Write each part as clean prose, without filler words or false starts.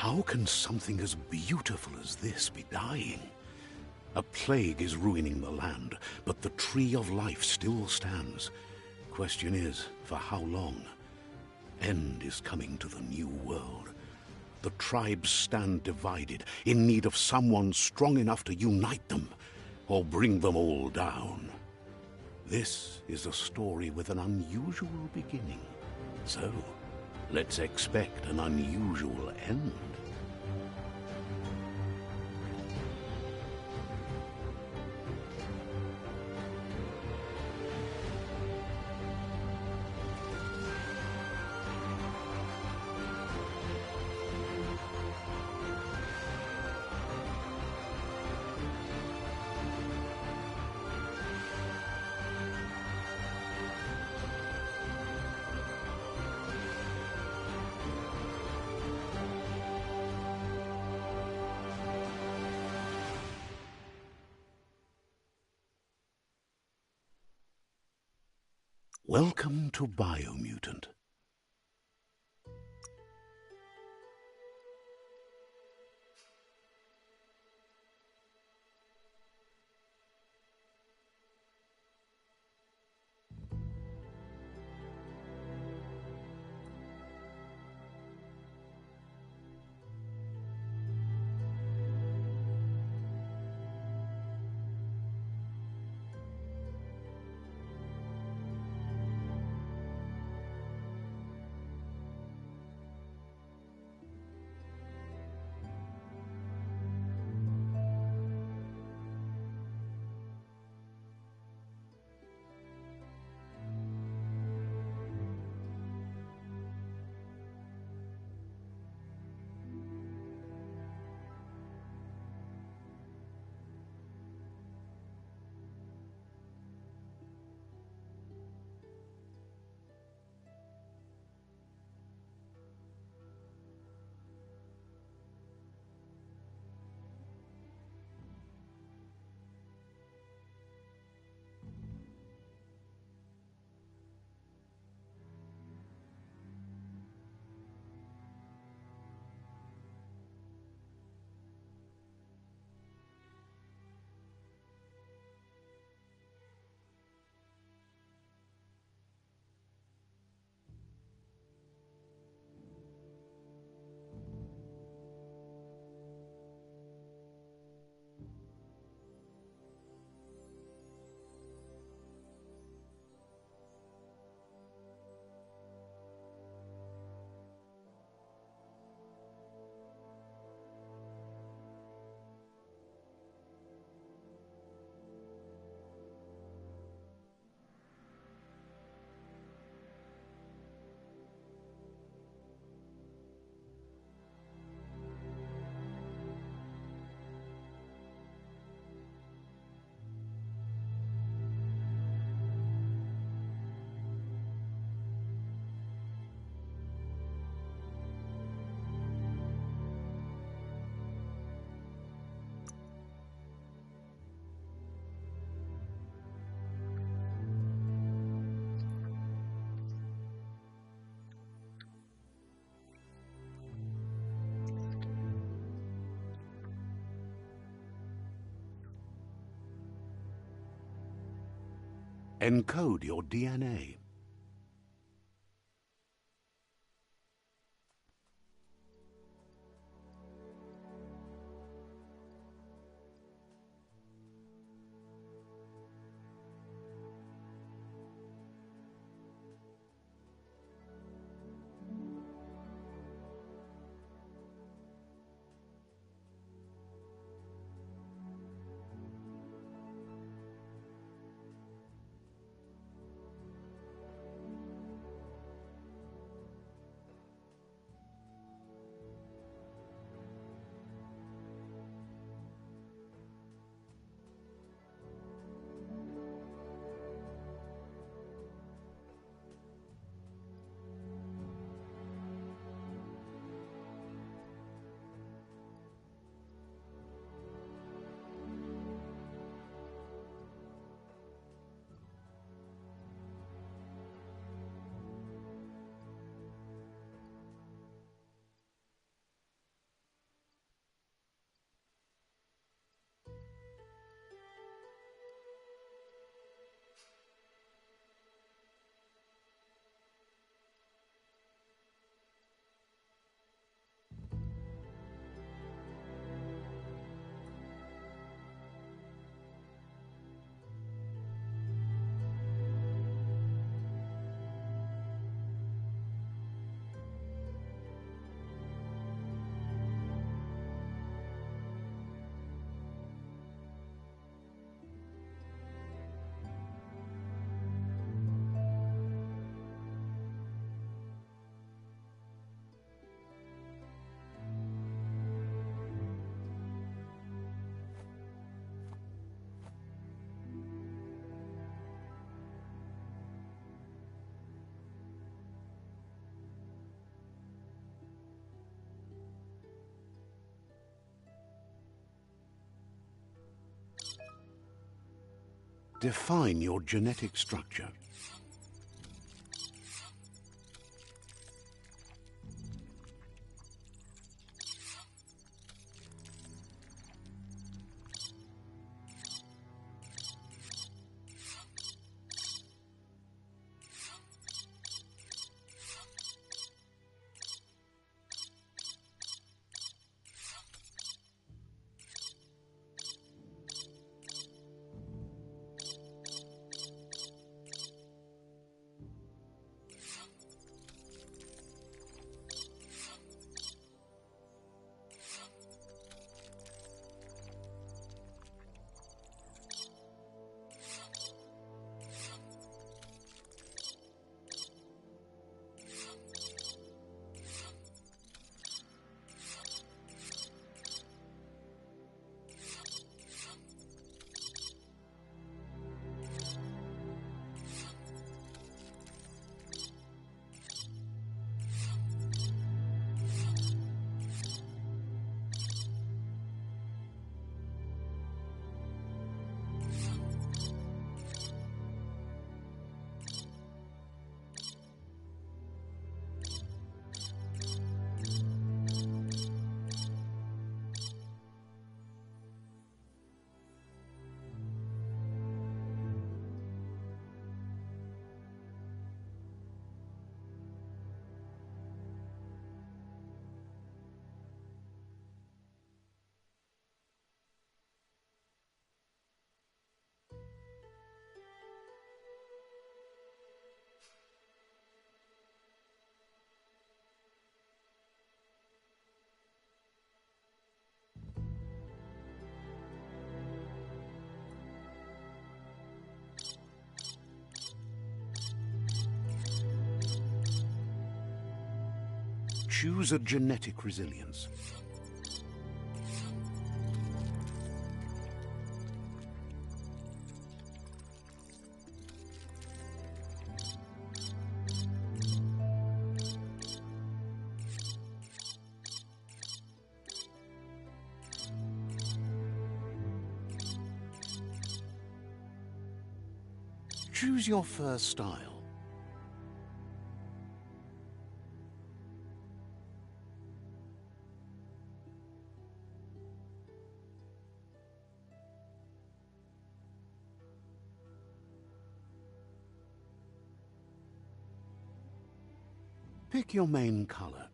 How can something as beautiful as this be dying? A plague is ruining the land, but the tree of life still stands. Question is, for how long? End is coming to the new world. The tribes stand divided, in need of someone strong enough to unite them, or bring them all down. This is a story with an unusual beginning. So, let's expect an unusual end. Welcome to Biomutant. Encode your DNA. Define your genetic structure. Choose a genetic resilience. Choose your first style. Pick your main color.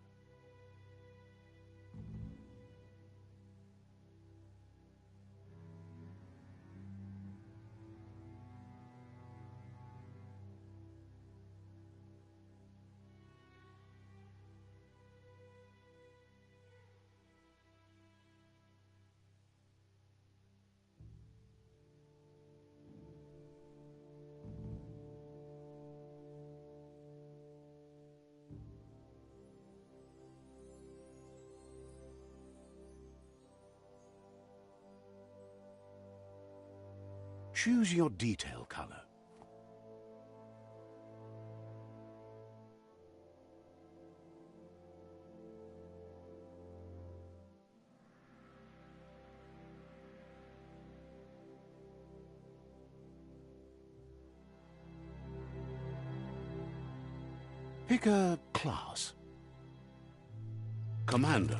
Choose your detail color. Pick a class. Commando,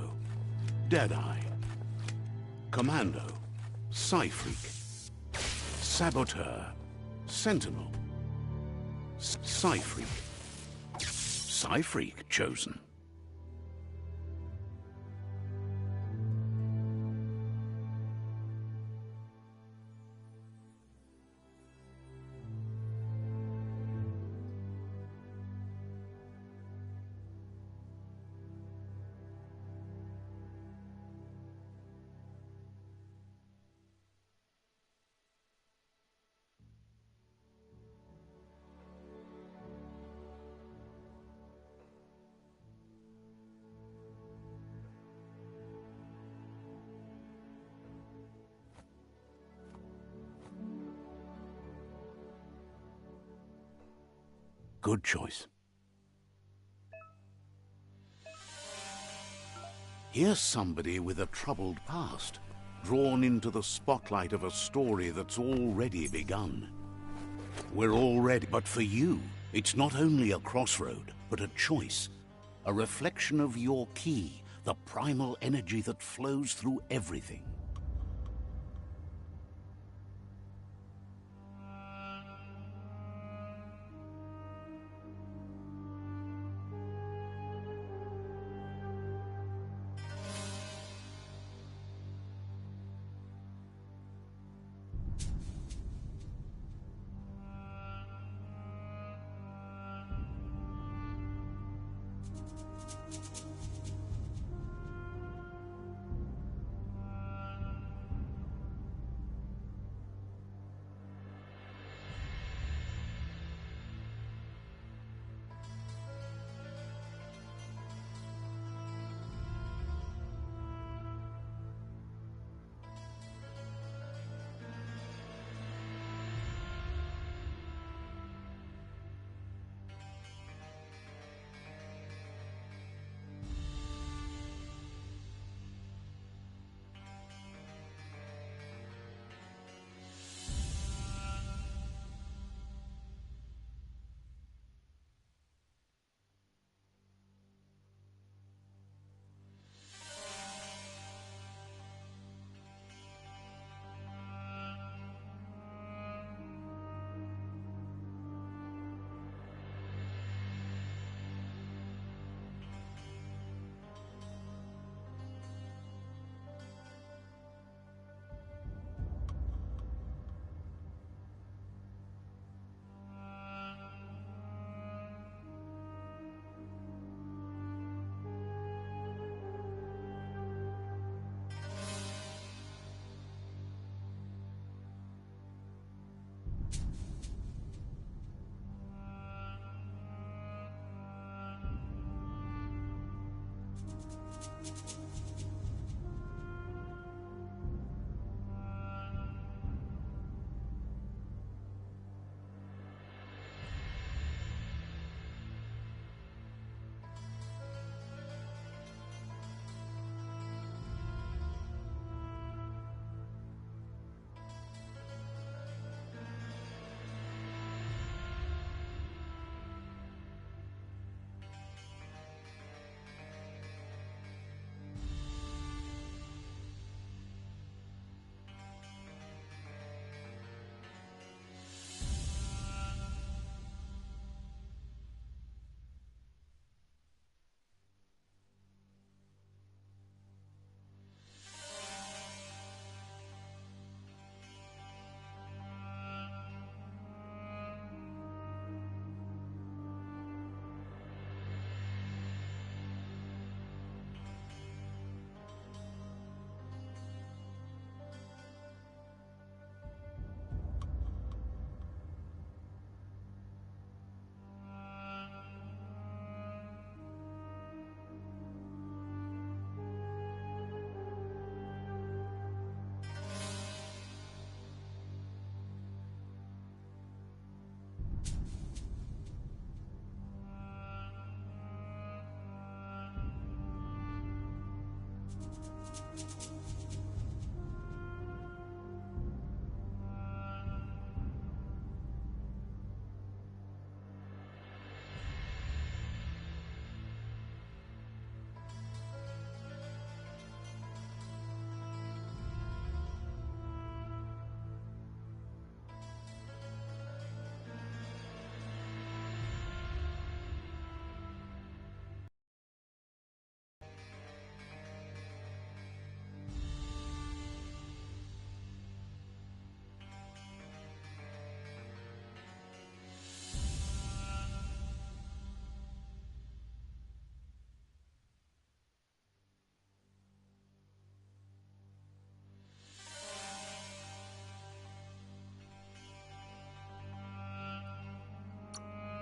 Deadeye. Commando, Psy-Freak. Saboteur, Sentinel. Psy-Freak. Psy-Freak chosen. Good choice. Here's somebody with a troubled past. drawn into the spotlight of a story that's already begun. We're already... But for you, it's not only a crossroad, but a choice. A reflection of your key, the primal energy that flows through everything.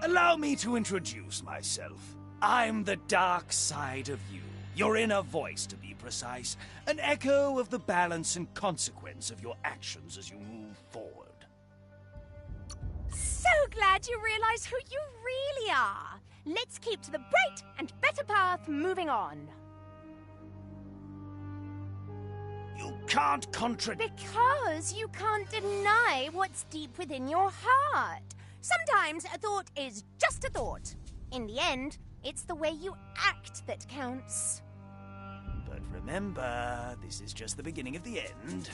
Allow me to introduce myself. I'm the dark side of you. Your inner voice, to be precise. An echo of the balance and consequence of your actions as you move forward. So glad you realize who you really are. Let's keep to the bright and better path moving on. You can't contradict. Because you can't deny what's deep within your heart. Sometimes a thought is just a thought. In the end, it's the way you act that counts. But remember, this is just the beginning of the end.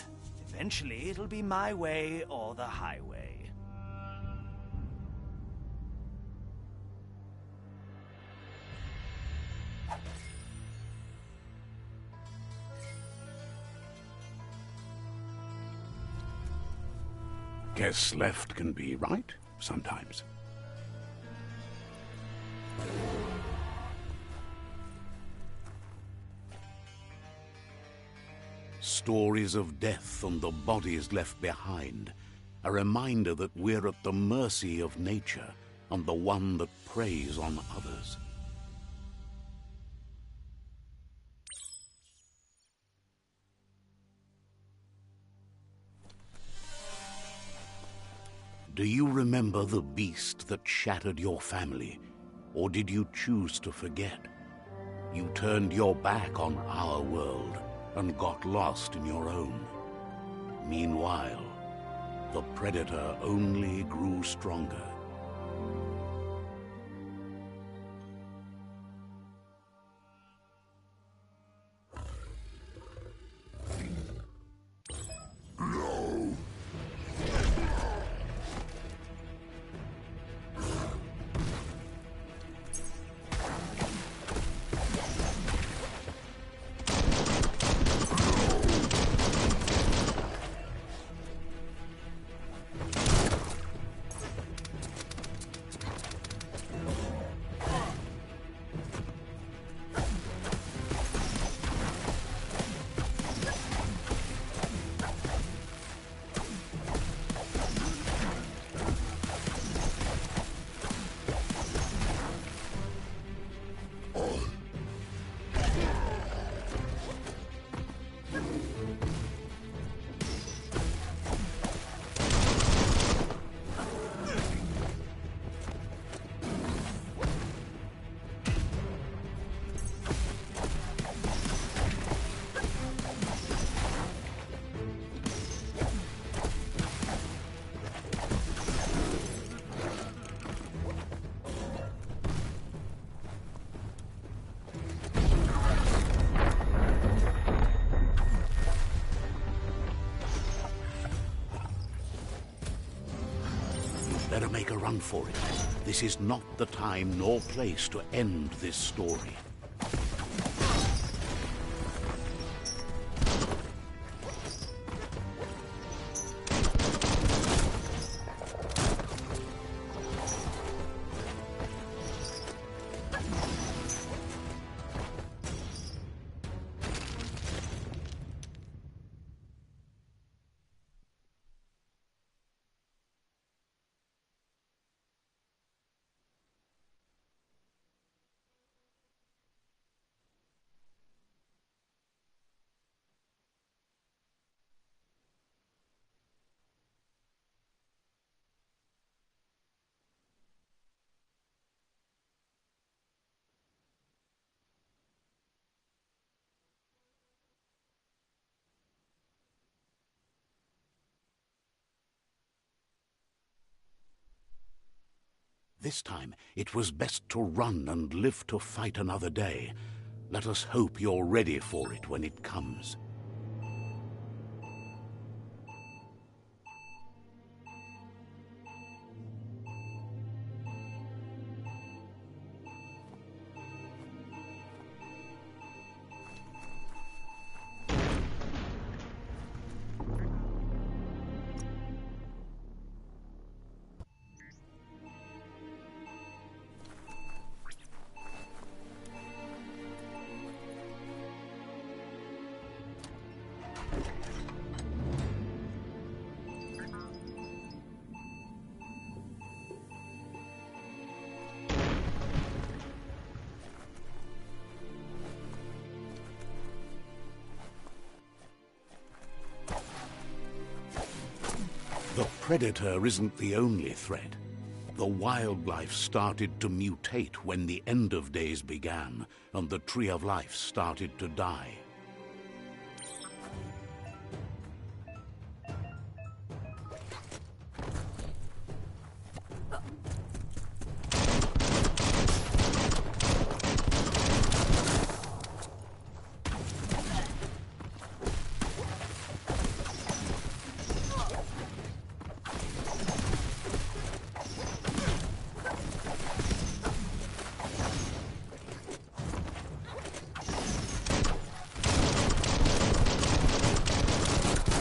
Eventually, it'll be my way or the highway. Guess left can be right sometimes. Stories of death and the bodies left behind. A reminder that we're at the mercy of nature and the one that preys on others. Do you remember the beast that shattered your family, or did you choose to forget? You turned your back on our world and got lost in your own. Meanwhile, the predator only grew stronger. Better make a run for it. This is not the time nor place to end this story. This time, it was best to run and live to fight another day. Let us hope you're ready for it when it comes. The predator isn't the only threat. The wildlife started to mutate when the end of days began, and the tree of life started to die.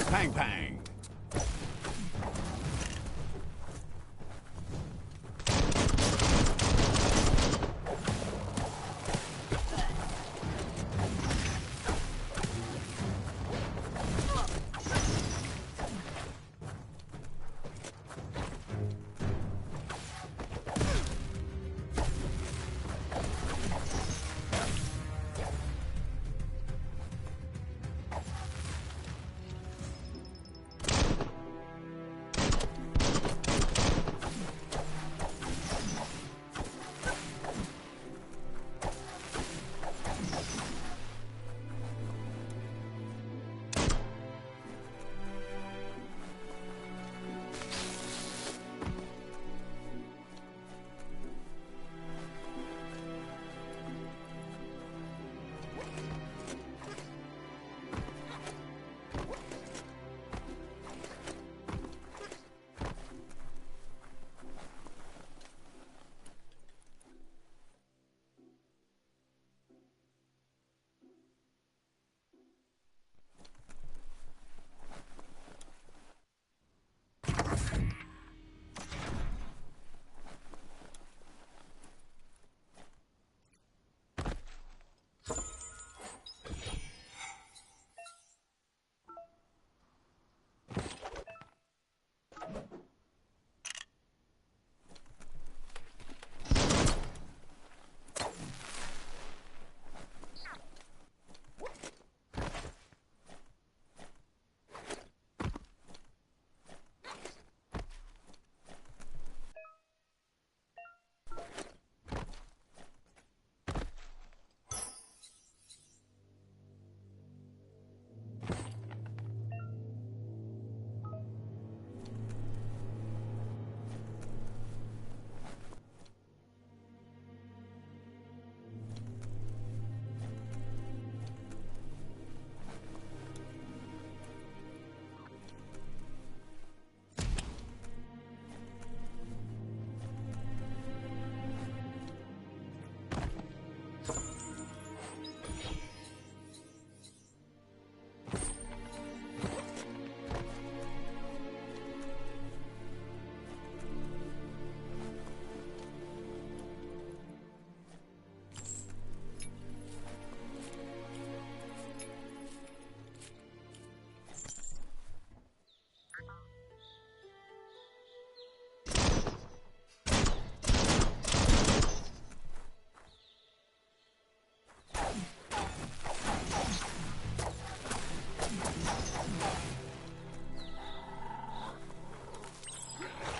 Pang pang!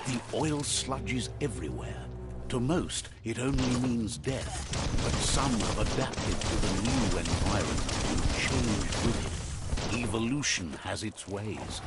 The oil sludges everywhere. To most, it only means death, but some have adapted to the new environment and changed with it. Evolution has its ways.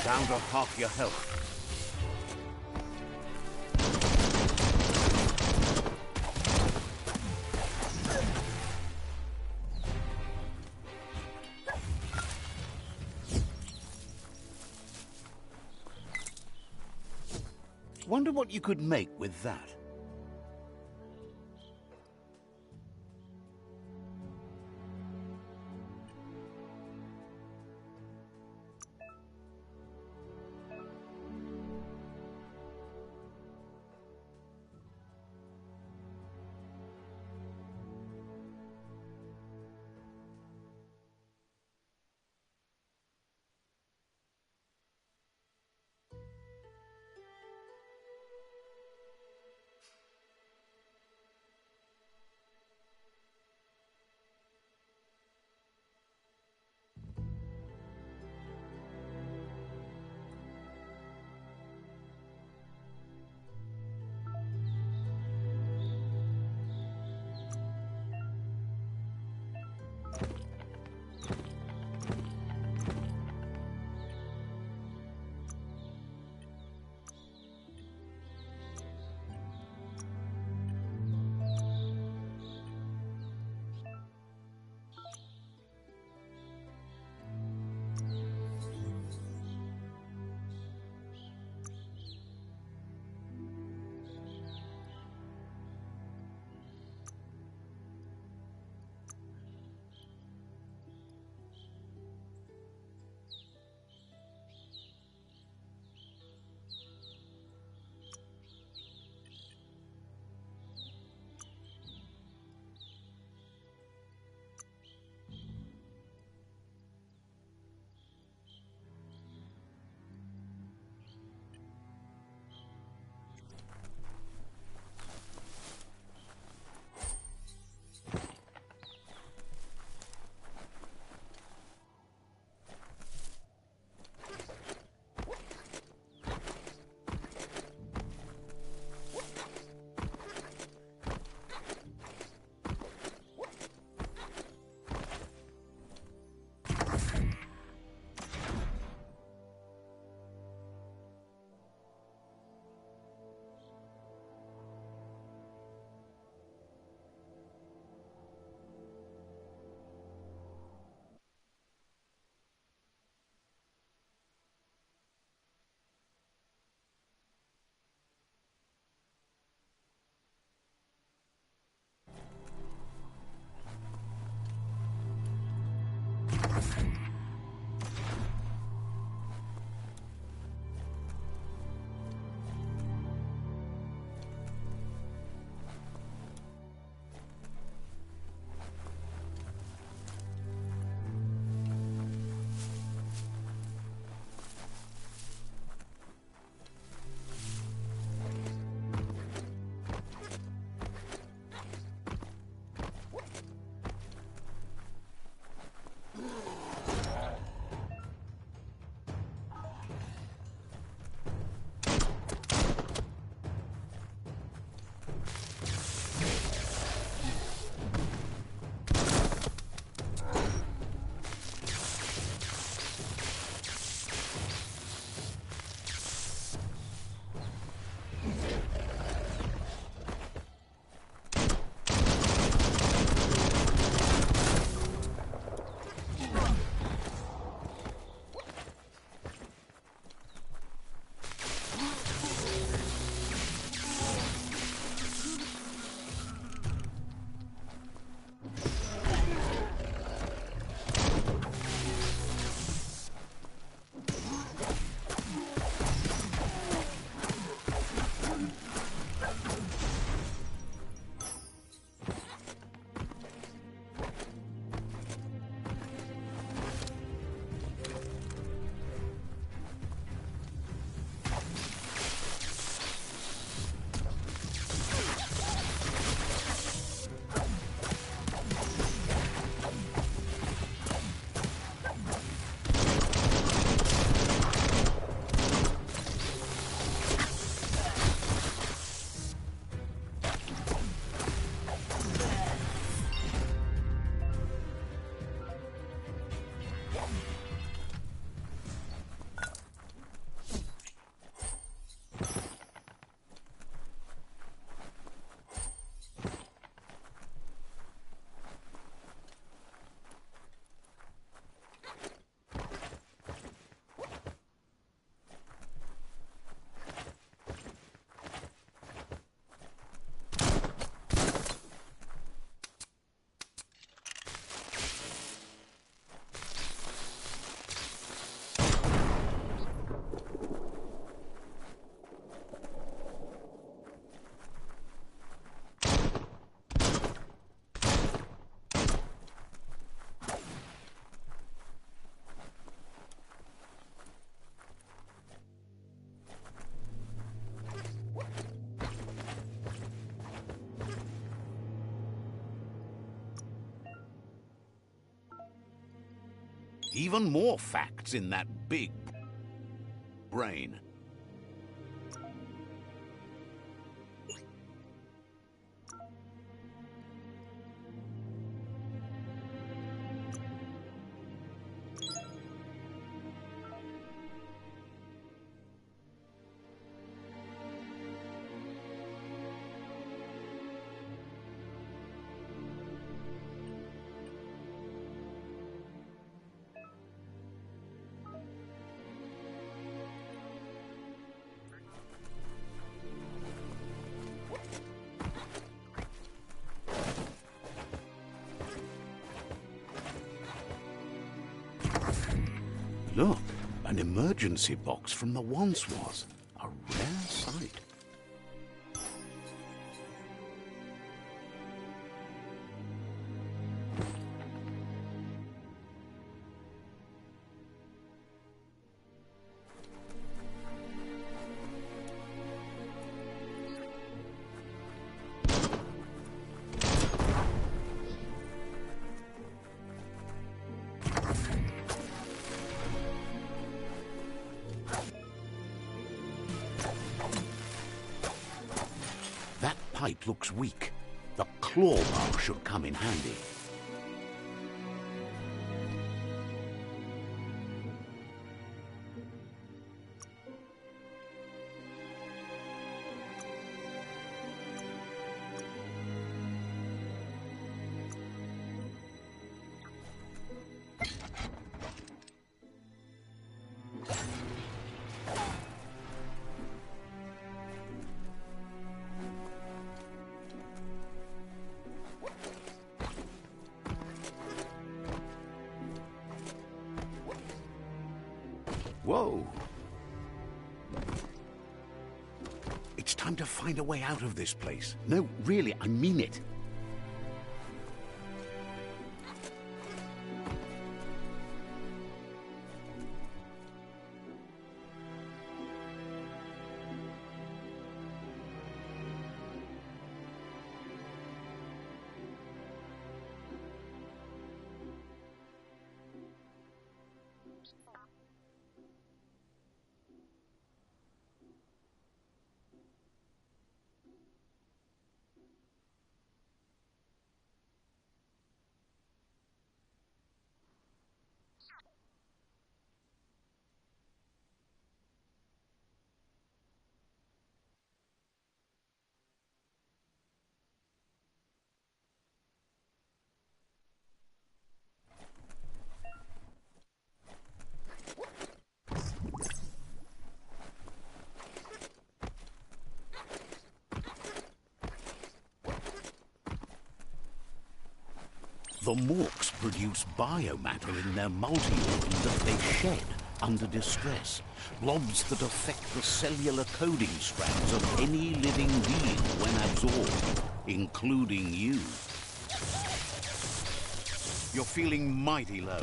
down to half your health. Wonder what you could make with that. Even more facts in that big brain. Look, an emergency box from the once was. A rare sight. That pipe looks weak. The claw bar should come in handy. Whoa! It's time to find a way out of this place. No, really, I mean it. The Morks produce biomatter in their multi-organ that they shed under distress. Blobs that affect the cellular coding strands of any living being when absorbed, including you. You're feeling mighty low.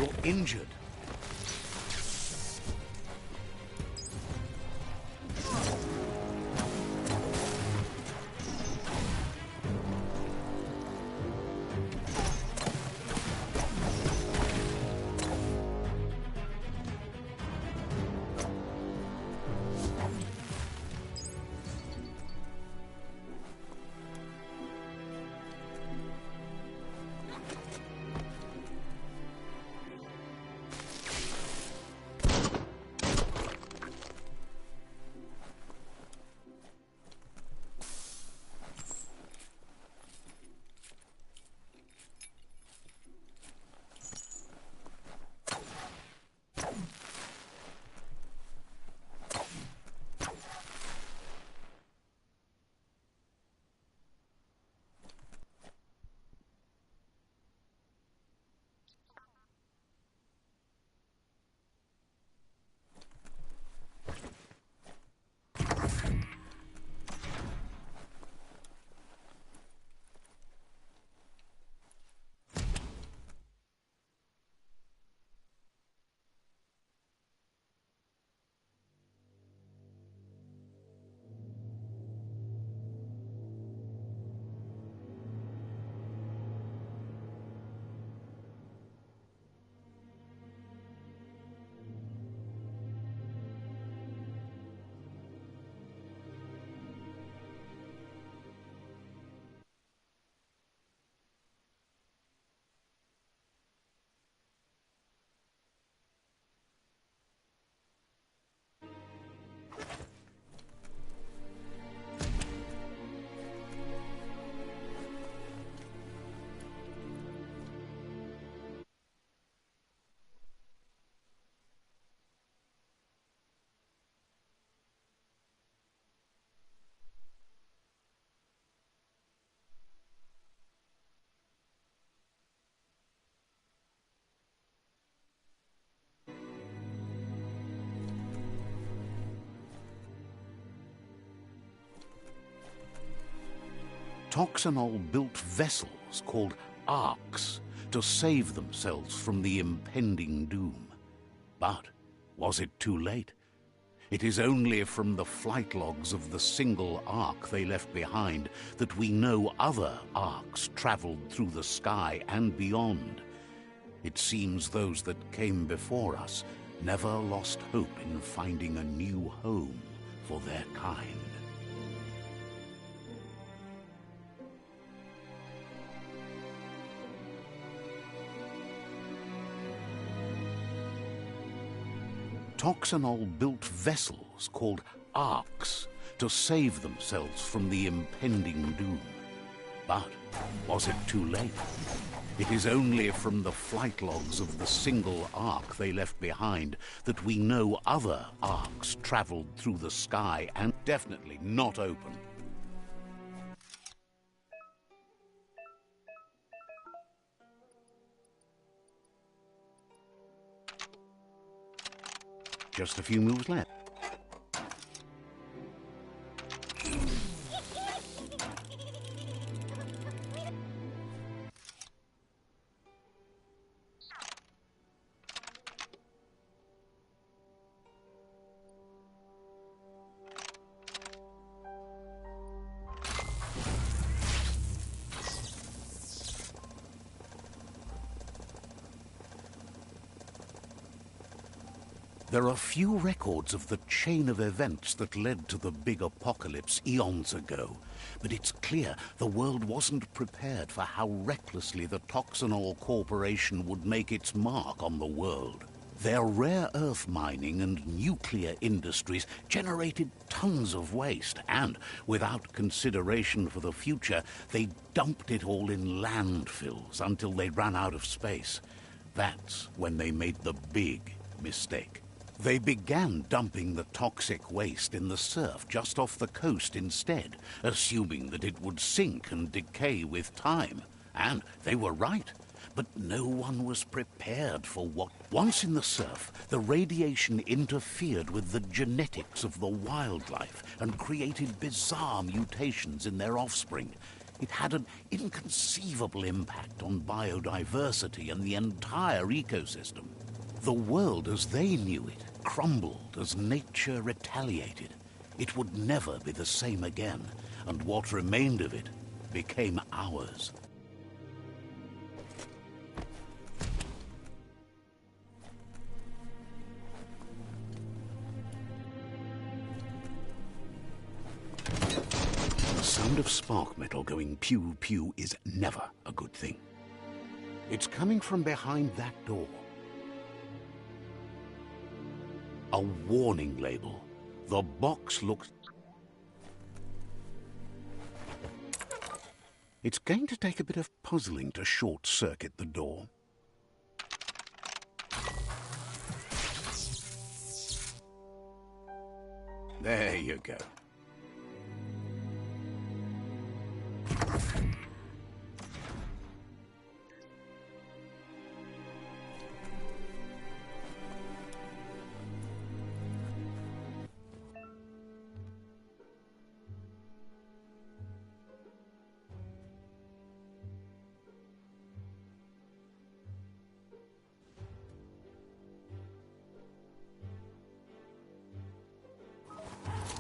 You're injured. Toxanol built vessels called arks to save themselves from the impending doom. But was it too late? It is only from the flight logs of the single ark they left behind that we know other arks traveled through the sky and beyond. It seems those that came before us never lost hope in finding a new home for their kind. Toxanol built vessels called arks to save themselves from the impending doom. But was it too late? It is only from the flight logs of the single ark they left behind that we know other arks traveled through the sky and definitely not open. Just a few moves left. There are few records of the chain of events that led to the big apocalypse eons ago, but it's clear the world wasn't prepared for how recklessly the Toxanol Corporation would make its mark on the world. Their rare earth mining and nuclear industries generated tons of waste, and without consideration for the future, they dumped it all in landfills until they ran out of space. That's when they made the big mistake. They began dumping the toxic waste in the surf just off the coast instead, assuming that it would sink and decay with time. And they were right. But no one was prepared for what... Once in the surf, the radiation interfered with the genetics of the wildlife and created bizarre mutations in their offspring. It had an inconceivable impact on biodiversity and the entire ecosystem. The world as they knew it crumbled as nature retaliated. It would never be the same again, and what remained of it became ours. The sound of spark metal going pew-pew is never a good thing. It's coming from behind that door. A warning label. The box looks... It's going to take a bit of puzzling to short-circuit the door. There you go.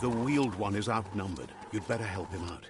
The wheeled one is outnumbered. You'd better help him out.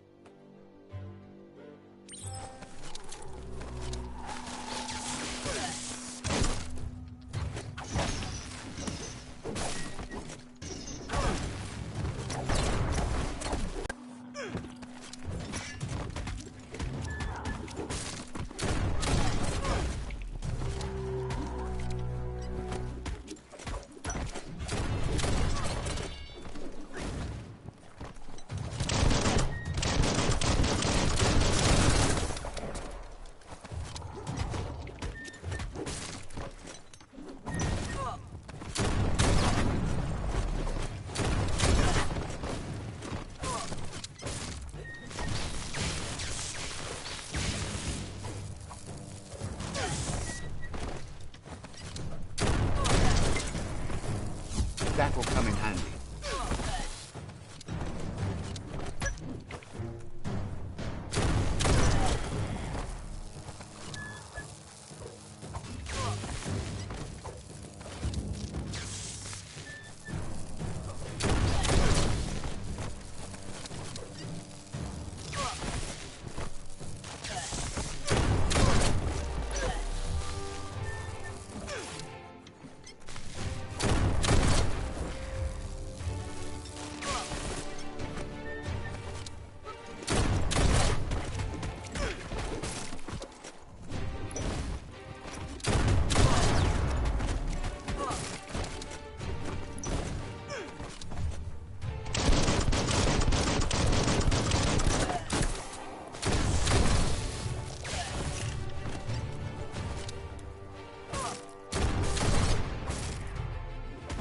That will come in handy.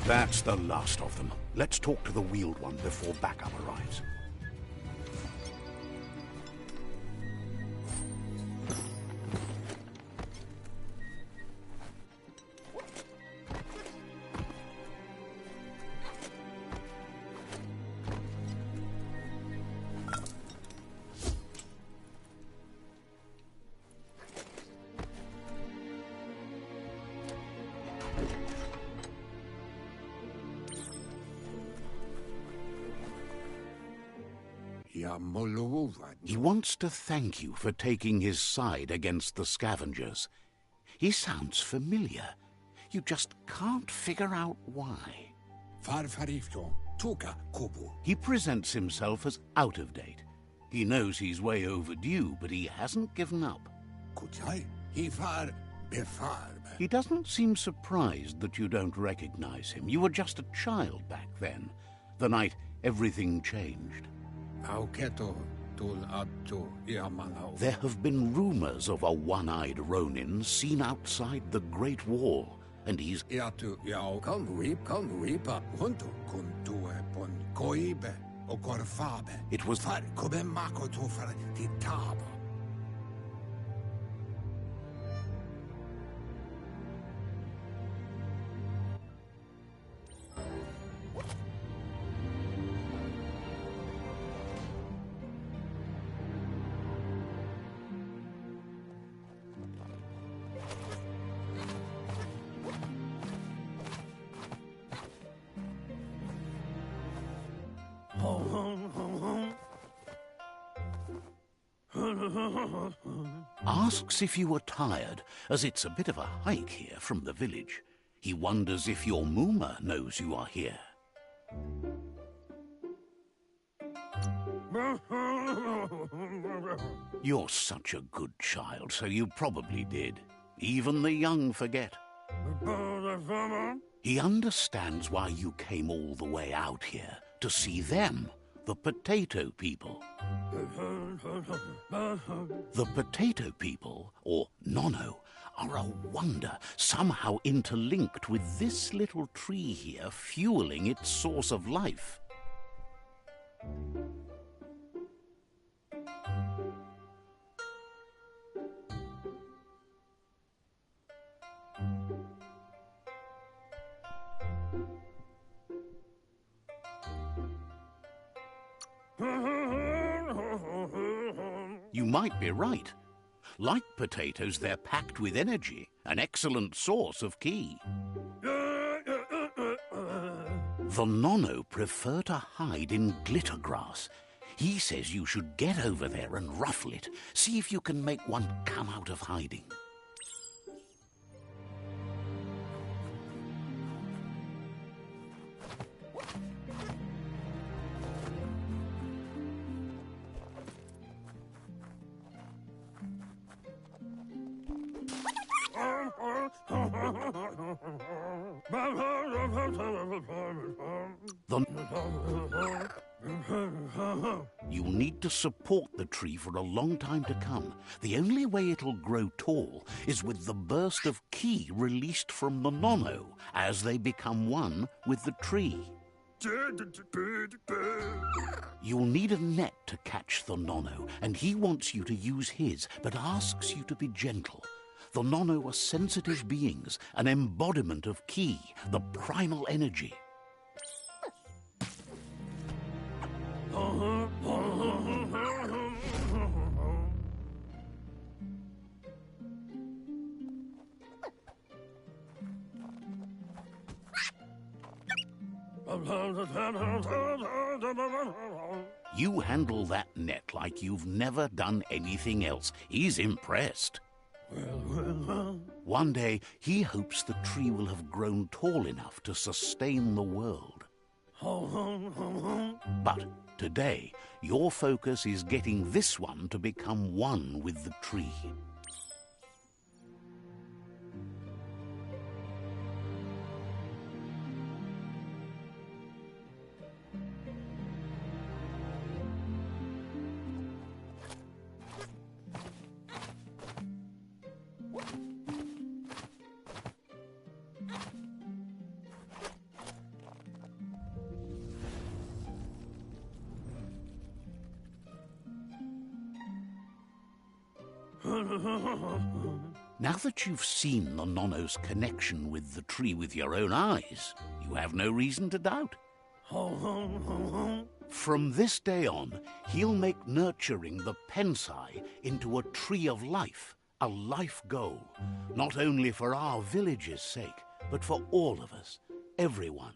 That's the last of them. Let's talk to the wheeled one before backup arrives. He wants to thank you for taking his side against the scavengers. He sounds familiar. You just can't figure out why. He presents himself as out of date. He knows he's way overdue, but he hasn't given up. He doesn't seem surprised that you don't recognize him. You were just a child back then, the night everything changed. There have been rumors of a one-eyed Ronin seen outside the Great Wall, and he's... It was... Asks if you are tired, as it's a bit of a hike here from the village. He wonders if your Mooma knows you are here. You're such a good child, so you probably did. Even the young forget. He understands why you came all the way out here, to see them, the potato people. The potato people, or Nono, are a wonder, somehow interlinked with this little tree here, fueling its source of life. You might be right. Like potatoes, they're packed with energy, an excellent source of ki. The Nono prefer to hide in glitter grass. He says you should get over there and ruffle it. See if you can make one come out of hiding. You'll need to support the tree for a long time to come. The only way it'll grow tall is with the burst of ki released from the Nono as they become one with the tree. You'll need a net to catch the Nono, and he wants you to use his, but asks you to be gentle. The Nono are sensitive beings, an embodiment of ki, the primal energy. You handle that net like you've never done anything else. He's impressed. One day, he hopes the tree will have grown tall enough to sustain the world. But today, your focus is getting this one to become one with the tree. Now that you've seen the Nono's connection with the tree with your own eyes, you have no reason to doubt. From this day on, he'll make nurturing the Pensai into a tree of life, a life goal, not only for our village's sake, but for all of us, everyone.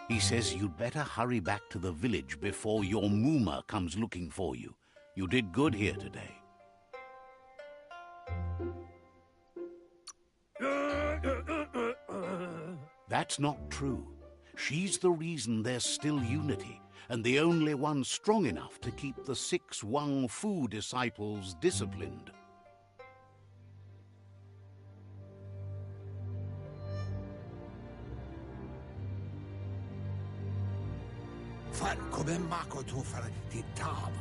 He says you'd better hurry back to the village before your Mooma comes looking for you. You did good here today. That's not true. She's the reason there's still unity, and the only one strong enough to keep the 6 Wang Fu disciples disciplined.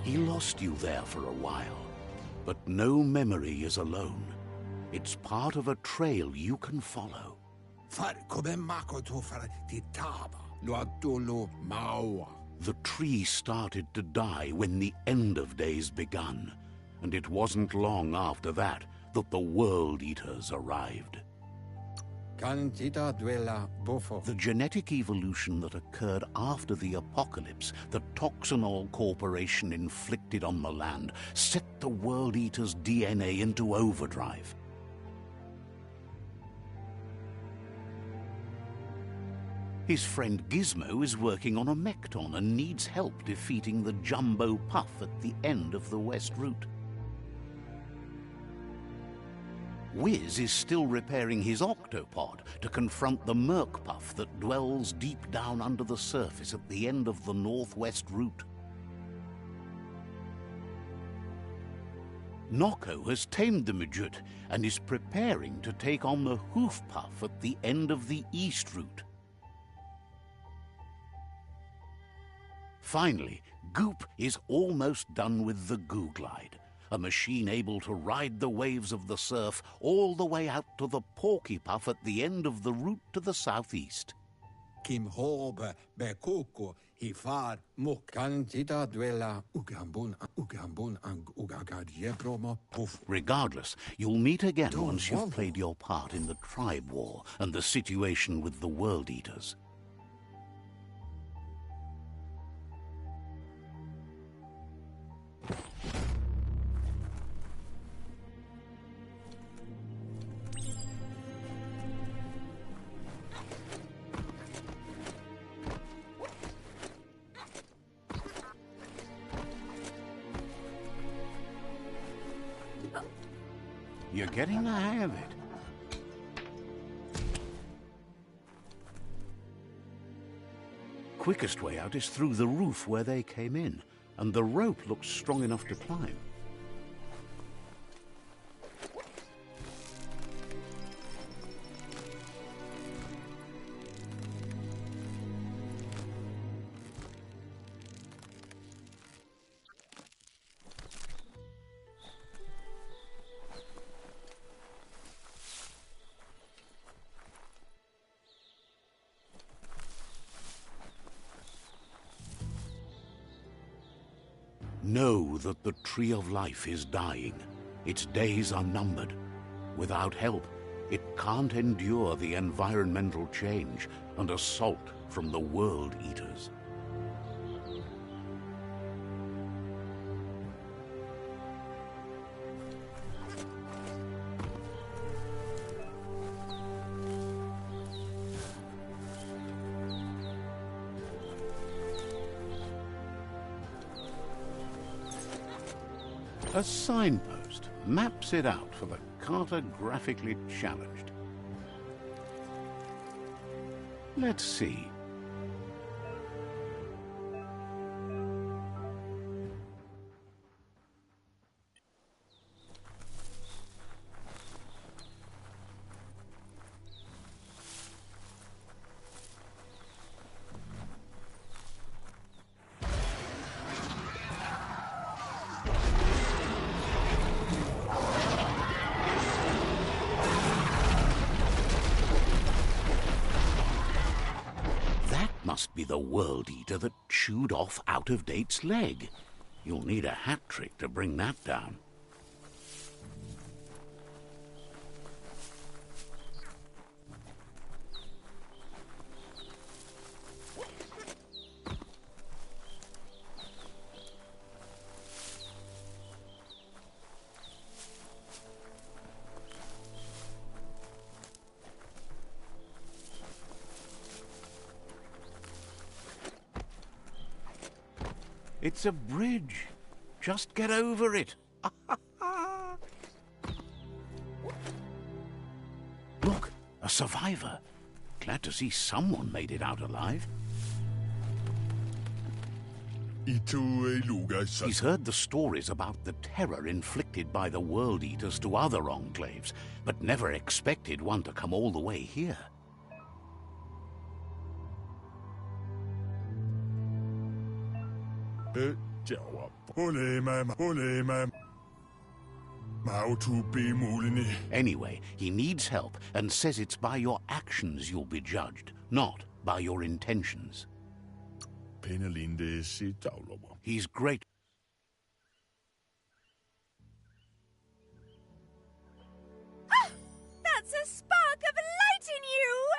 He lost you there for a while, but no memory is alone. It's part of a trail you can follow. The tree started to die when the end of days begun, and it wasn't long after that that the World Eaters arrived. The genetic evolution that occurred after the apocalypse that Toxinol Corporation inflicted on the land set the World Eater's DNA into overdrive. His friend Gizmo is working on a Mekton and needs help defeating the Jumbo Puff at the end of the West Route. Wiz is still repairing his octopod to confront the Merc Puff that dwells deep down under the surface at the end of the Northwest Route. Nocco has tamed the midget and is preparing to take on the Hoof Puff at the end of the East Route. Finally, Goop is almost done with the Goo Glide, a machine able to ride the waves of the surf all the way out to the Porky Puff at the end of the route to the southeast. Kim hobe bekoko hifar mukantita duela ugambun ang ugagadiebromo puf. Regardless, you'll meet again once you've played your part in the Tribe War and the situation with the World Eaters. You're getting the hang of it. Quickest way out is through the roof where they came in, and the rope looks strong enough to climb. Know that the Tree of Life is dying. Its days are numbered. Without help, it can't endure the environmental change and assault from the World Eaters. A signpost maps it out for the cartographically challenged. Let's see. Must be the World Eater that chewed off Out-of-Date's leg. You'll need a hat trick to bring that down. It's a bridge. Just get over it. Look, a survivor. Glad to see someone made it out alive. He's heard the stories about the terror inflicted by the World Eaters to other enclaves, but never expected one to come all the way here. Anyway, he needs help and says it's by your actions you'll be judged, not by your intentions. He's great. That's a spark of light in you!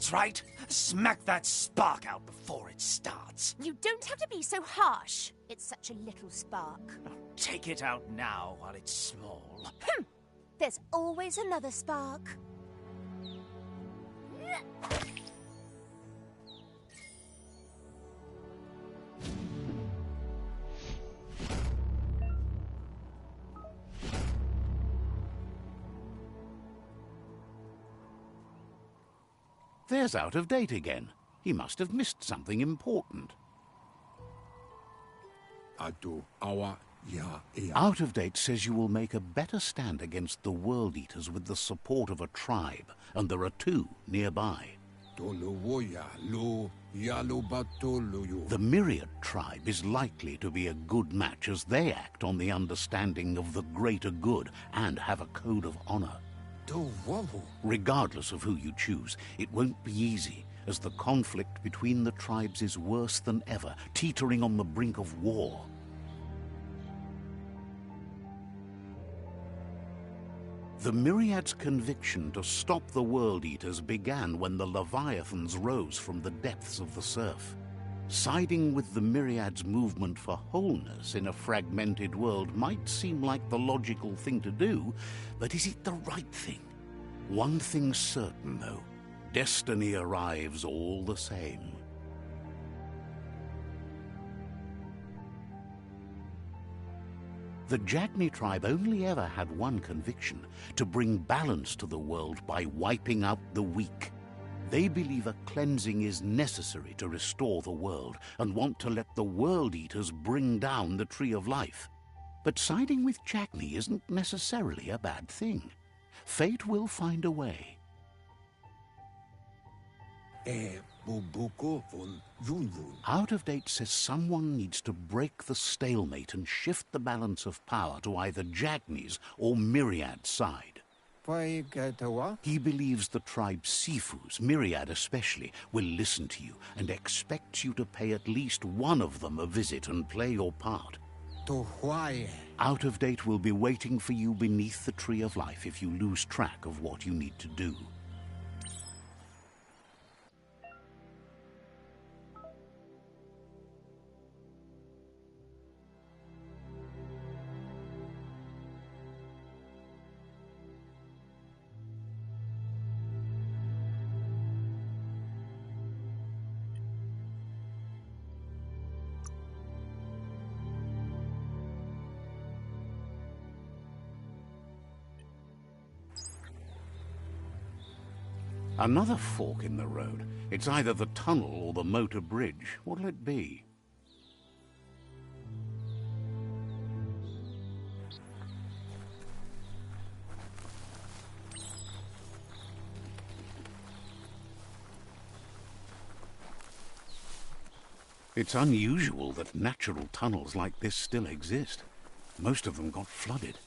That's right. Smack that spark out before it starts. You don't have to be so harsh. It's such a little spark. Take it out now while it's small. There's always another spark. There's Out of Date again. He must have missed something important. Atu awa ya ea. Out of Date says you will make a better stand against the World Eaters with the support of a tribe, and there are 2 nearby. Tolo woya lo yalo batolo yo. The Myriad tribe is likely to be a good match as they act on the understanding of the greater good and have a code of honor. To wavu. Regardless of who you choose, it won't be easy, as the conflict between the tribes is worse than ever, teetering on the brink of war. The Myriad's conviction to stop the World Eaters began when the Leviathans rose from the depths of the surf. Siding with the Myriad's movement for wholeness in a fragmented world might seem like the logical thing to do, but is it the right thing? One thing's certain, though. Destiny arrives all the same. The Jagni tribe only ever had one conviction: to bring balance to the world by wiping out the weak. They believe a cleansing is necessary to restore the world, and want to let the World Eaters bring down the Tree of Life. But siding with Jagni isn't necessarily a bad thing. Fate will find a way. Bubuko von Vunvun. Out of Date says someone needs to break the stalemate and shift the balance of power to either Jagni's or Myriad's side. He believes the tribe Sifus, Myriad especially, will listen to you and expects you to pay at least one of them a visit and play your part. Out of Date will be waiting for you beneath the Tree of Life if you lose track of what you need to do. Another fork in the road. It's either the tunnel or the motor bridge. What'll it be? It's unusual that natural tunnels like this still exist. Most of them got flooded.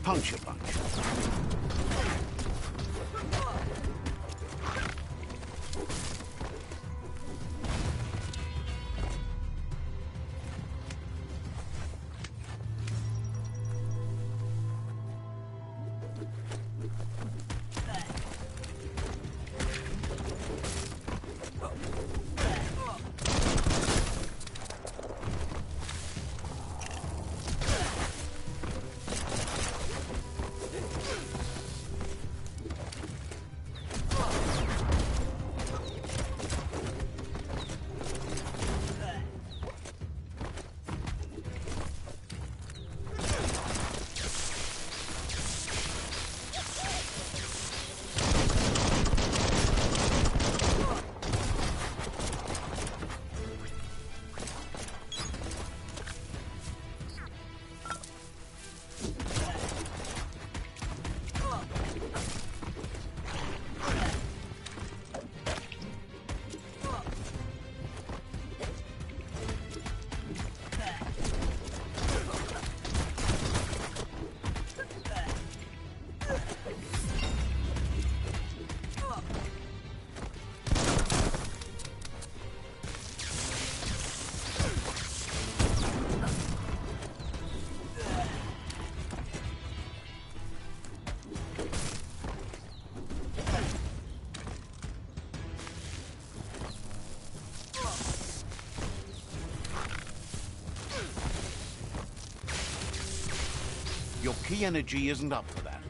Punch a punch. Your key energy isn't up for that.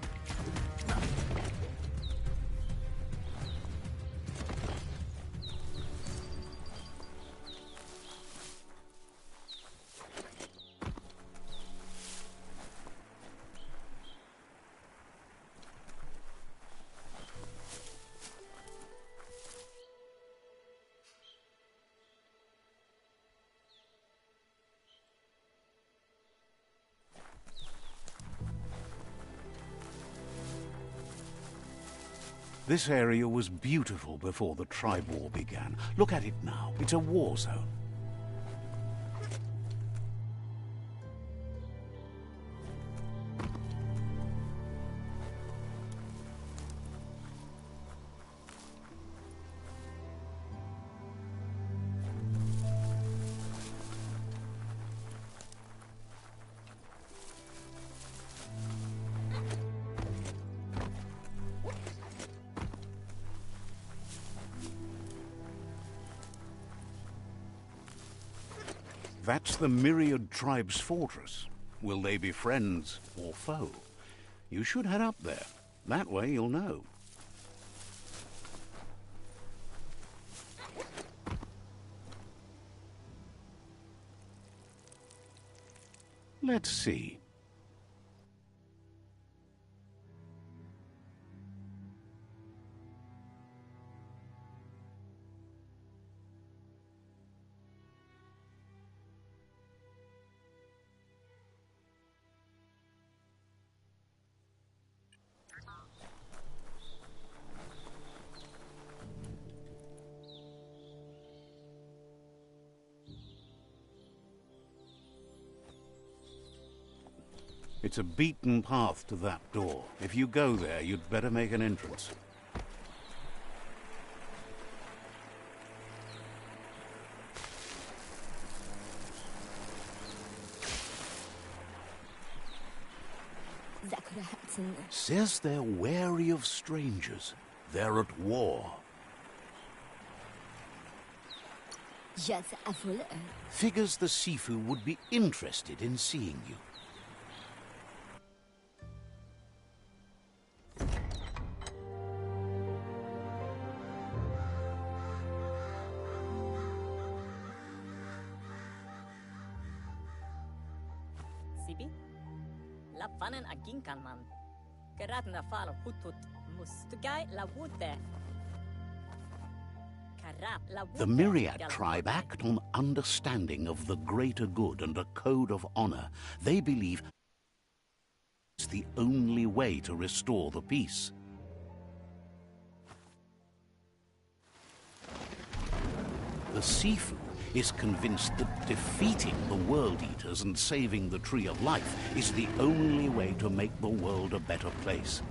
This area was beautiful before the tribe war began. Look at it now. It's a war zone. That's the Myriad tribe's fortress. Will they be friends or foe? You should head up there. That way you'll know. Let's see. It's a beaten path to that door. If you go there, you'd better make an entrance. Says they're wary of strangers. They're at war. Figures the Sifu would be interested in seeing you. The Myriad tribe act on understanding of the greater good and a code of honor. They believe it's the only way to restore the peace. The Sifu is convinced that defeating the World Eaters and saving the Tree of Life is the only way to make the world a better place.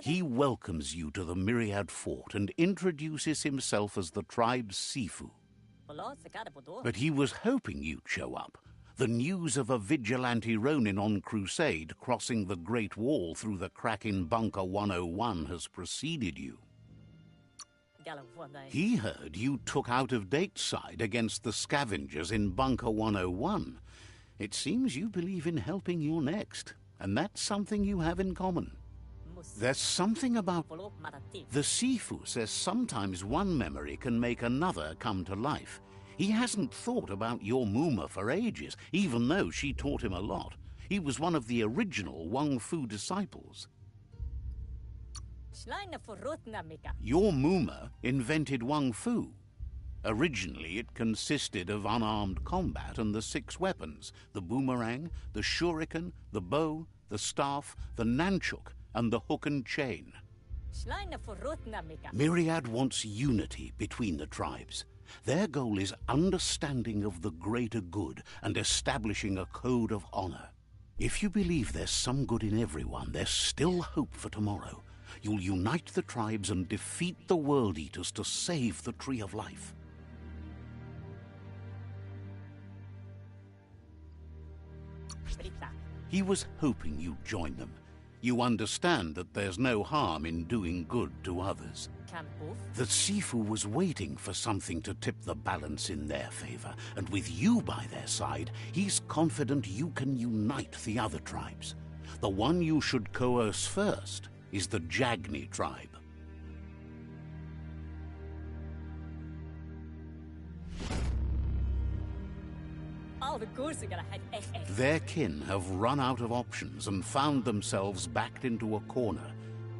He welcomes you to the Myriad Fort and introduces himself as the tribe's Sifu. But he was hoping you'd show up. The news of a vigilante Ronin on crusade crossing the Great Wall through the crack in Bunker 101 has preceded you. He heard you took out-of-date side against the scavengers in Bunker 101. It seems you believe in helping your next, and that's something you have in common. There's something about... The Sifu says sometimes one memory can make another come to life. He hasn't thought about your Muma for ages, even though she taught him a lot. He was one of the original Wang Fu disciples. Your Muma invented Wang Fu. Originally, it consisted of unarmed combat and the 6 weapons: the boomerang, the shuriken, the bow, the staff, the nunchuk, and the hook and chain. Myriad wants unity between the tribes. Their goal is understanding of the greater good and establishing a code of honor. If you believe there's some good in everyone, there's still hope for tomorrow. You'll unite the tribes and defeat the World Eaters to save the Tree of Life. He was hoping you'd join them. You understand that there's no harm in doing good to others. The Sifu was waiting for something to tip the balance in their favor, and with you by their side, he's confident you can unite the other tribes. The one you should coerce first is the Jagni tribe. Their kin have run out of options and found themselves backed into a corner.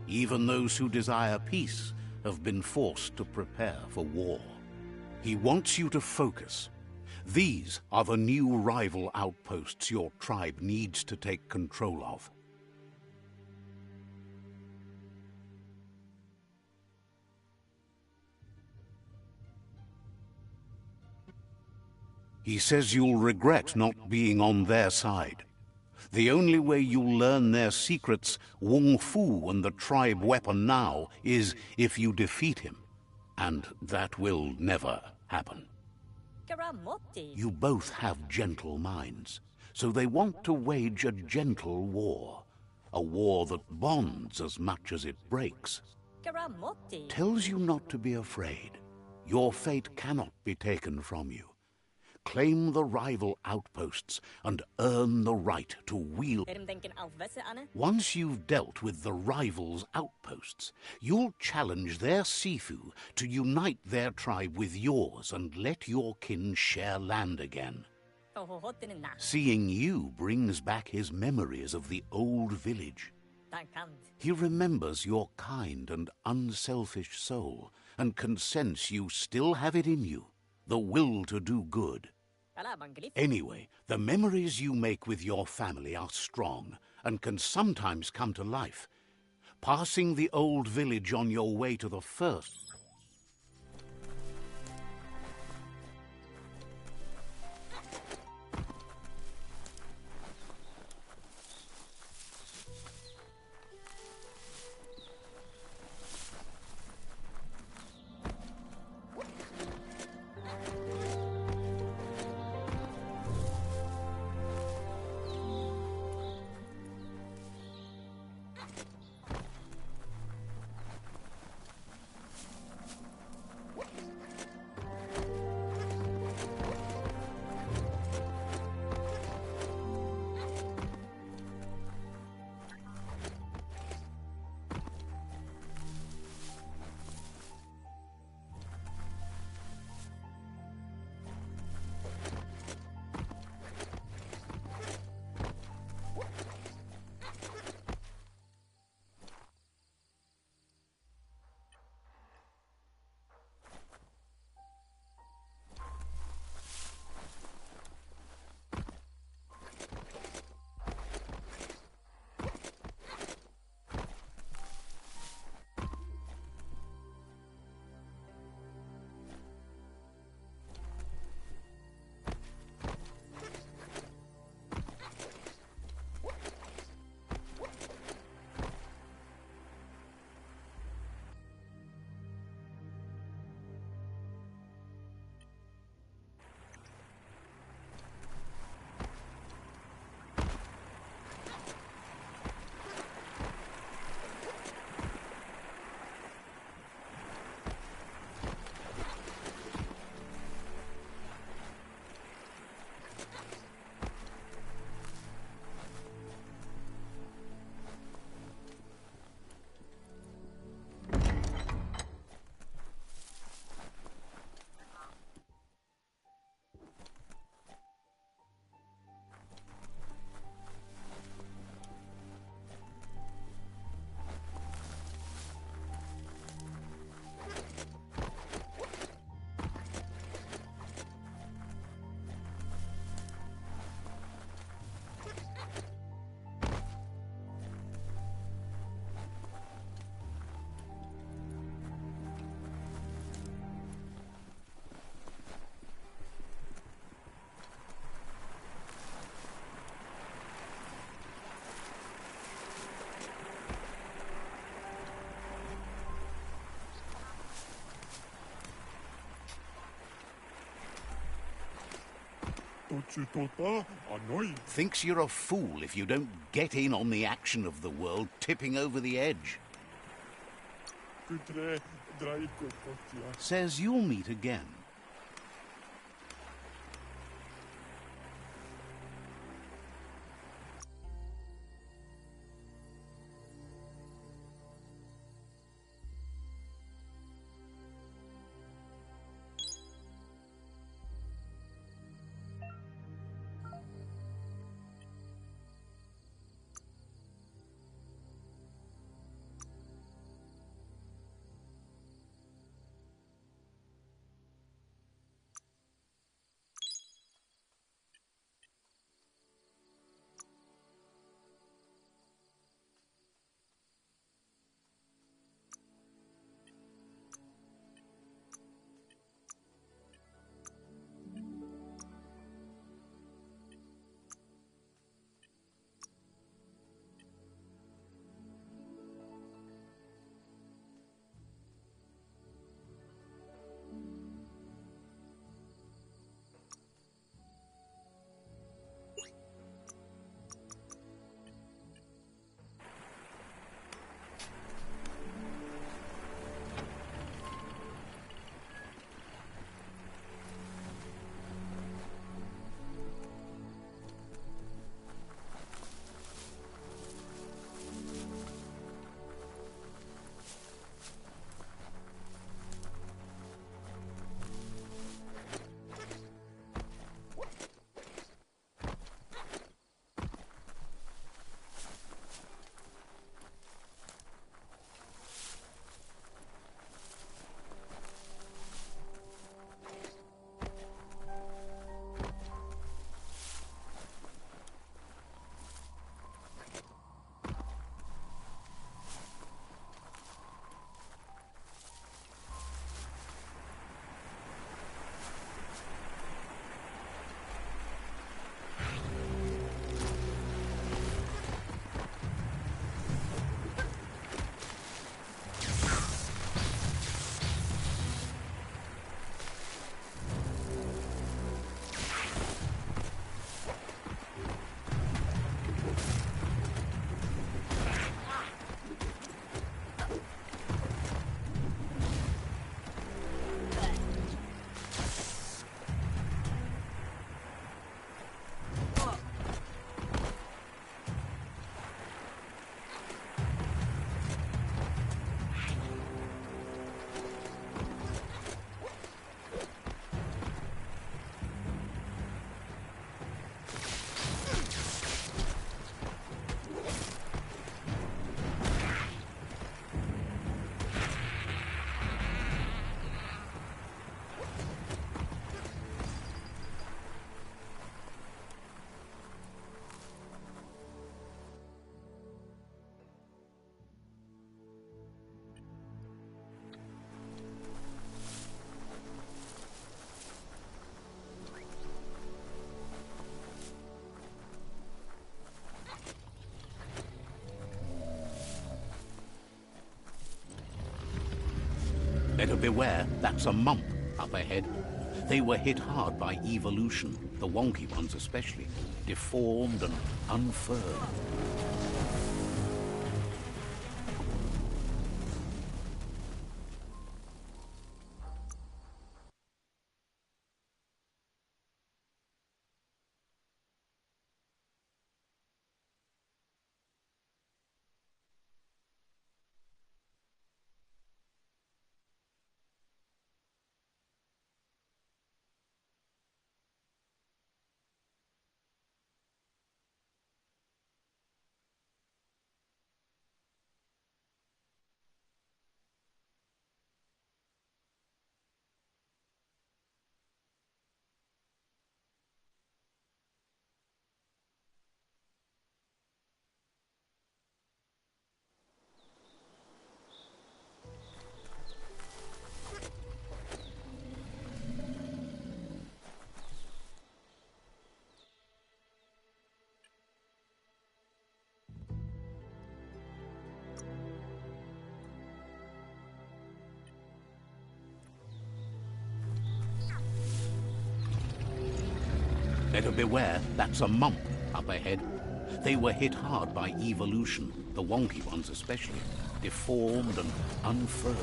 Even those who desire peace have been forced to prepare for war. He wants you to focus. These are the new rival outposts your tribe needs to take control of. He says you'll regret not being on their side. The only way you'll learn their secrets, Wung Fu and the tribe weapon now, is if you defeat him. And that will never happen. You both have gentle minds, so they want to wage a gentle war. A war that bonds as much as it breaks. Tells you not to be afraid. Your fate cannot be taken from you. Claim the rival outposts and earn the right to wield. Once you've dealt with the rivals' outposts, you'll challenge their Sifu to unite their tribe with yours and let your kin share land again. Seeing you brings back his memories of the old village. He remembers your kind and unselfish soul and can sense you still have it in you. The will to do good. Anyway, the memories you make with your family are strong and can sometimes come to life. Passing the old village on your way to the first. Thinks you're a fool if you don't get in on the action of the world tipping over the edge. Says you'll meet again. Better beware, that's a mump up ahead. They were hit hard by evolution, the wonky ones especially, deformed and unfurled. Better beware, that's a mump up ahead. They were hit hard by evolution, the wonky ones especially, deformed and unfurred.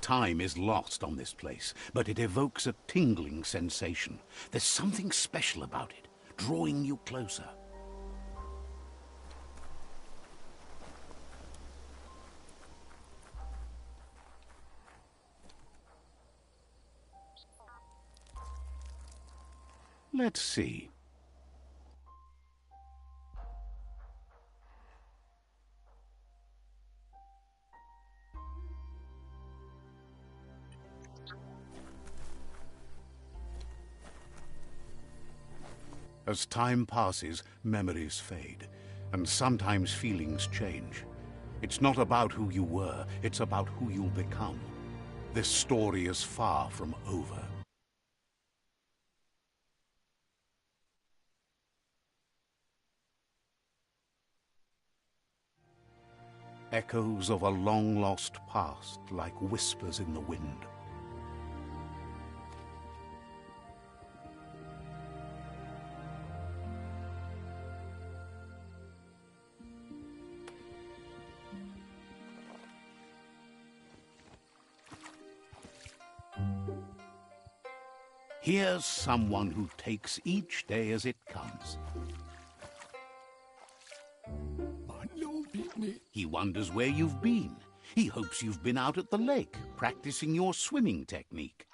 Time is lost on this place, but it evokes a tingling sensation. There's something special about it, drawing you closer. Let's see. As time passes, memories fade, and sometimes feelings change. It's not about who you were, it's about who you'll become. This story is far from over. Echoes of a long-lost past, like whispers in the wind. Here's someone who takes each day as it comes. He wonders where you've been. He hopes you've been out at the lake, practicing your swimming technique.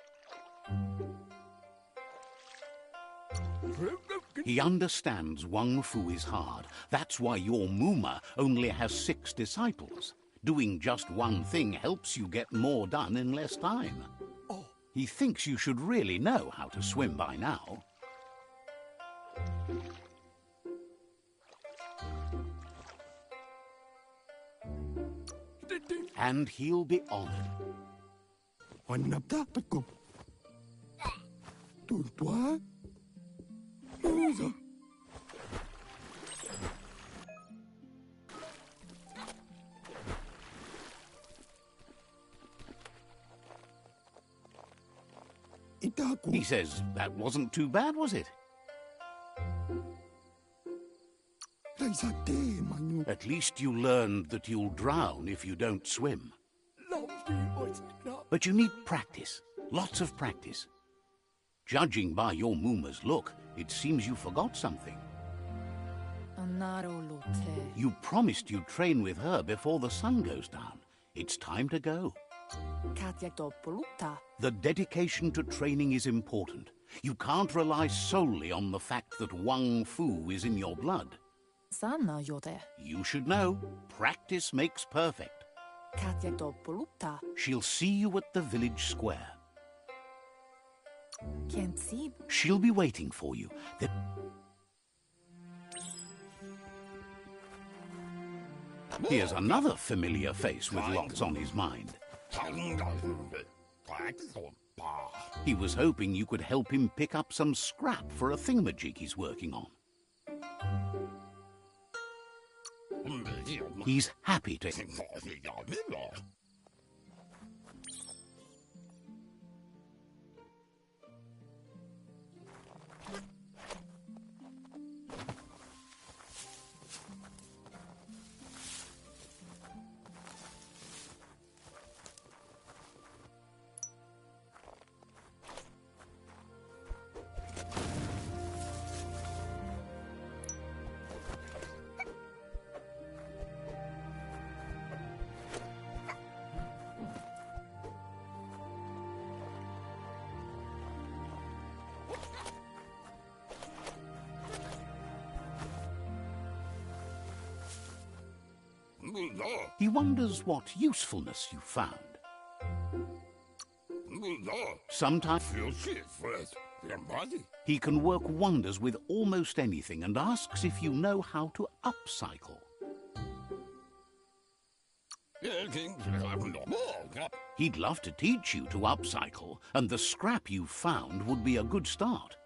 He understands Wang Fu is hard. That's why your Muma only has 6 disciples. Doing just one thing helps you get more done in less time. He thinks you should really know how to swim by now. And he'll be honored. He says that wasn't too bad, was it? At least you learned that you'll drown if you don't swim. But you need practice, lots of practice. Judging by your Muma's look, it seems you forgot something. You promised you'd train with her before the sun goes down. It's time to go. The dedication to training is important. You can't rely solely on the fact that Wang Fu is in your blood. You should know, practice makes perfect. She'll see you at the village square. She'll be waiting for you. Here's another familiar face with lots on his mind. He was hoping you could help him pick up some scrap for a thingamajig he's working on. He's happy to... He wonders what usefulness you found. Sometimes he can work wonders with almost anything and asks if you know how to upcycle. He'd love to teach you to upcycle, and the scrap you found would be a good start.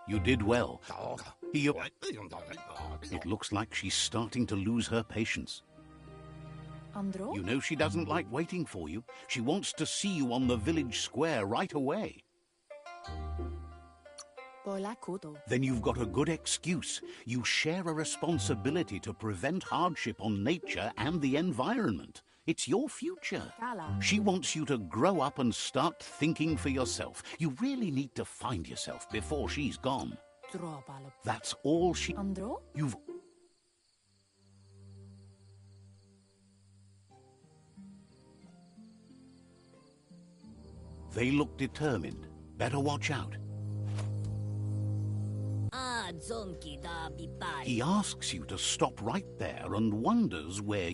You did well. It looks like she's starting to lose her patience. Andro? You know she doesn't like waiting for you. She wants to see you on the village square right away. Then you've got a good excuse. You share a responsibility to prevent hardship on nature and the environment. It's your future. She wants you to grow up and start thinking for yourself. You really need to find yourself before she's gone. That's all she... Andro? You've... They look determined. Better watch out. He asks you to stop right there and wonders where...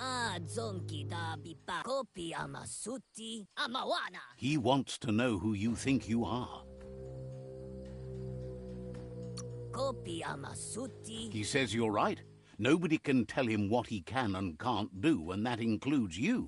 He wants to know who you think you are. He says you're right. Nobody can tell him what he can and can't do, and that includes you.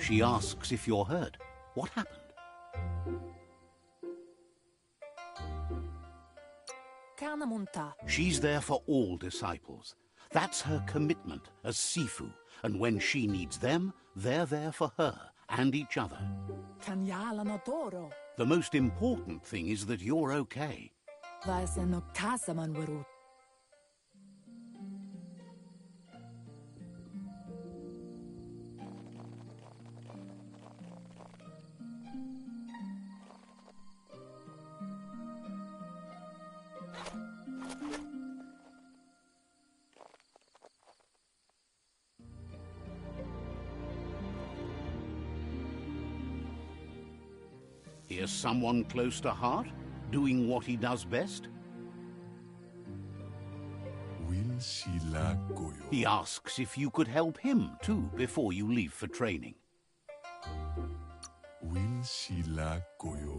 She asks if you're hurt. What happened? She's there for all disciples. That's her commitment as Sifu. And when she needs them, they're there for her and each other. The most important thing is that you're okay. Here's someone close to heart, doing what he does best. He asks if you could help him, too, before you leave for training.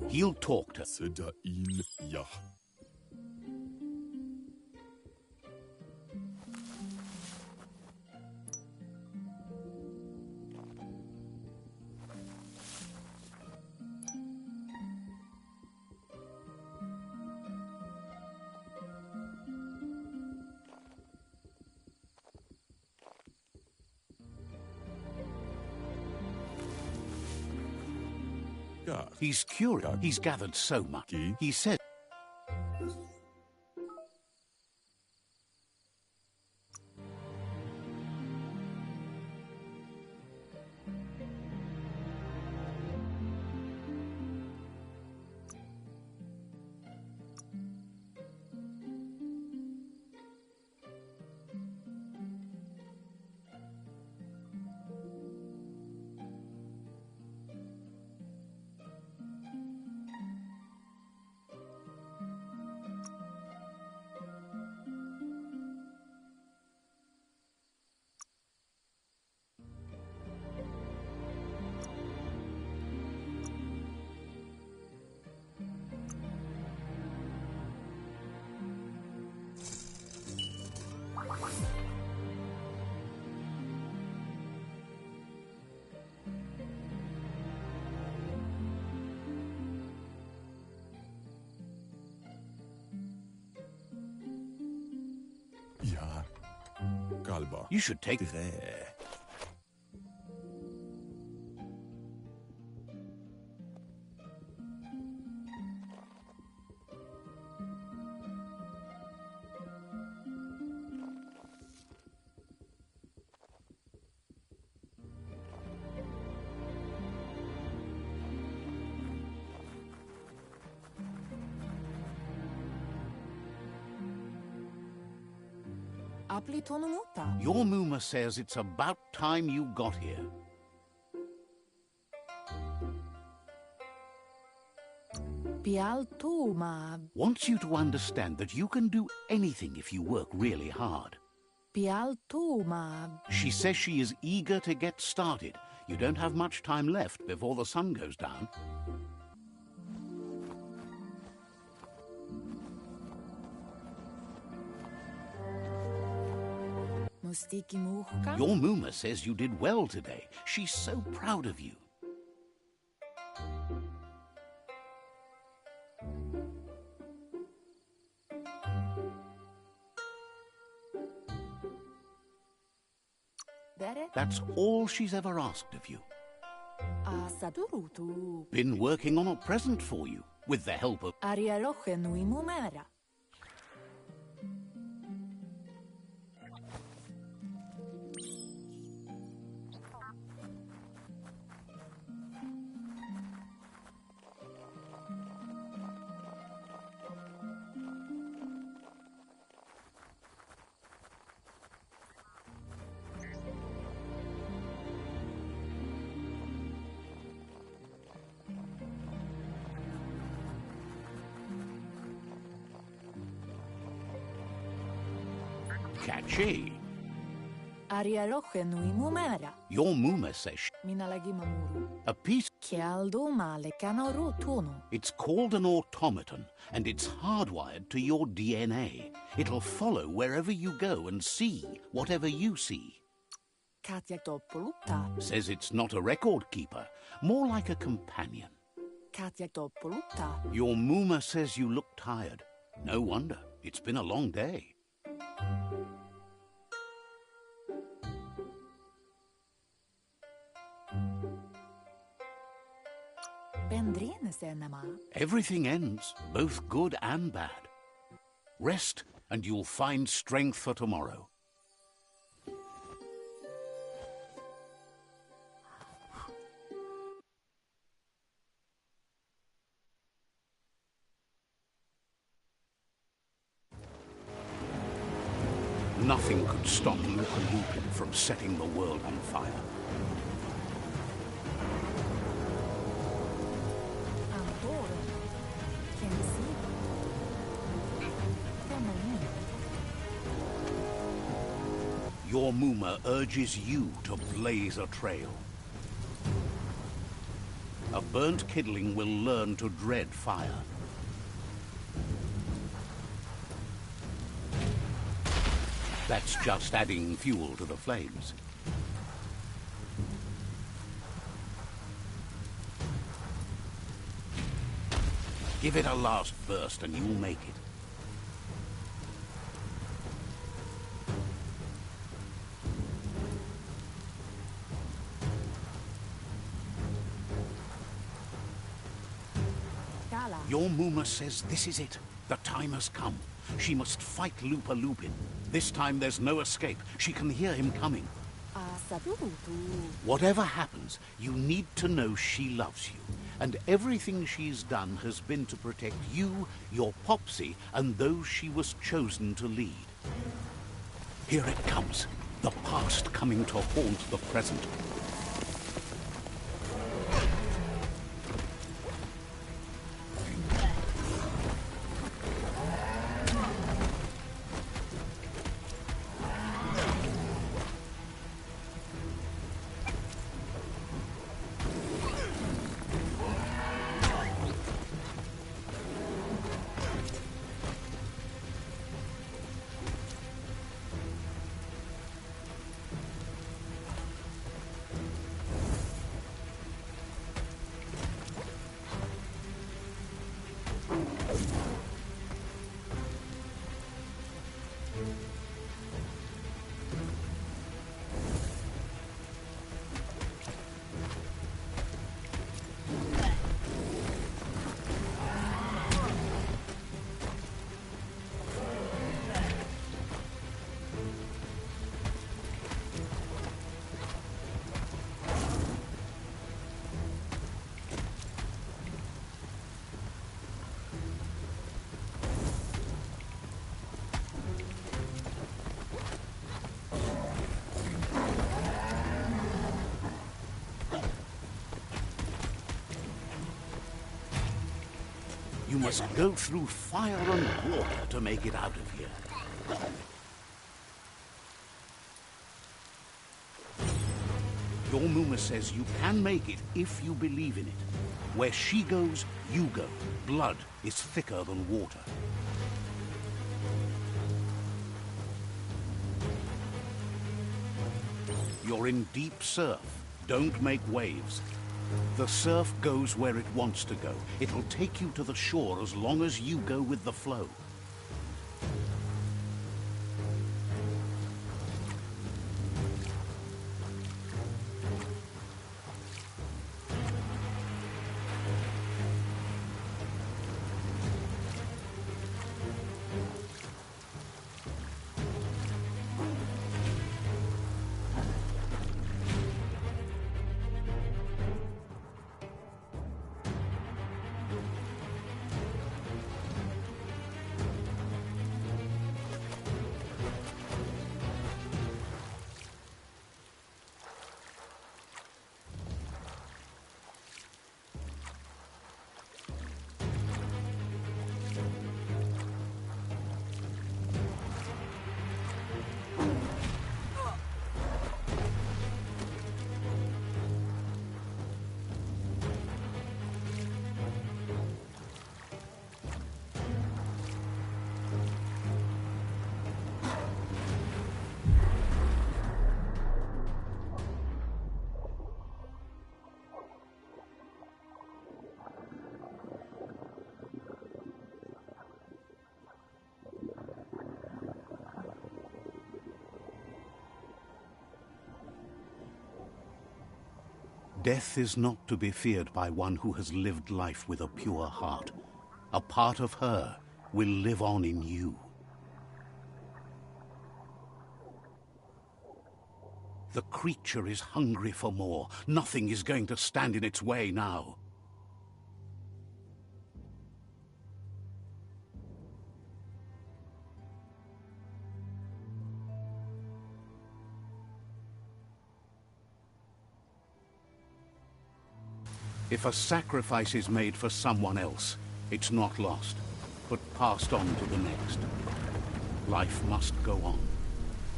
He'll talk to... Ja. He's curious. He's gathered so much. He said... Ja. Kalba. You should take... Aplitonumuta. Your Muma says it's about time you got here. Pialtuma. Wants you to understand that you can do anything if you work really hard. Pialtuma. She says she is eager to get started. You don't have much time left before the sun goes down. Mustiki muhka. Your Muma says you did well today. She's so proud of you. That's all she's ever asked of you. Asadurutu. Been working on a present for you, with the help of... Arialoche nui mumera. Catchy. Arialoche nui mumera. Your Muma says Minalagi mamuru. a piece... Chialdo male canaru tono. It's called an automaton, and it's hardwired to your DNA. It'll follow wherever you go and see whatever you see. Katja Toppoluta. Says it's not a record keeper, more like a companion. Katja Toppoluta. Your Muma says you look tired. No wonder. It's been a long day. Bendrine senema. Everything ends, both good and bad. Rest, and you'll find strength for tomorrow. Nothing could stop Luca Lupin from setting the world on fire. Antoro. Kensivo. Femelin. Your Muma urges you to blaze a trail. A burnt kidling will learn to dread fire. That's just adding fuel to the flames. Give it a last burst and you'll make it. Skala. Your Muma says this is it. The time has come. She must fight Lupa Lupin. This time there's no escape. She can hear him coming. Satutu. Whatever happens, you need to know she loves you. And everything she's done has been to protect you, your Popsy, and those she was chosen to lead. Here it comes. The past coming to haunt the present. You must go through fire and water to make it out of here. Your Muma says you can make it if you believe in it. Where she goes, you go. Blood is thicker than water. You're in deep surf. Don't make waves. The surf goes where it wants to go. It'll take you to the shore as long as you go with the flow. Death is not to be feared by one who has lived life with a pure heart. A part of her will live on in you. The creature is hungry for more. Nothing is going to stand in its way now. If a sacrifice is made for someone else, it's not lost, but passed on to the next. Life must go on.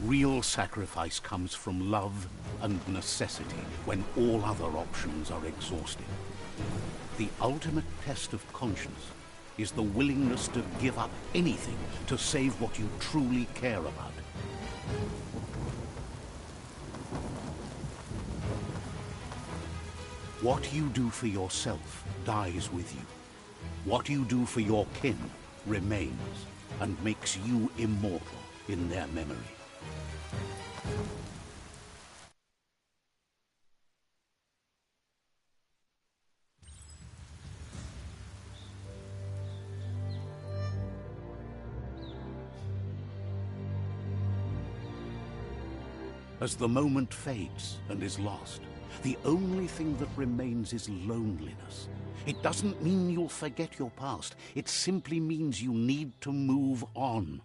Real sacrifice comes from love and necessity when all other options are exhausted. The ultimate test of conscience is the willingness to give up anything to save what you truly care about. What you do for yourself dies with you. What you do for your kin remains and makes you immortal in their memory. As the moment fades and is lost, the only thing that remains is loneliness. It doesn't mean you'll forget your past. It simply means you need to move on.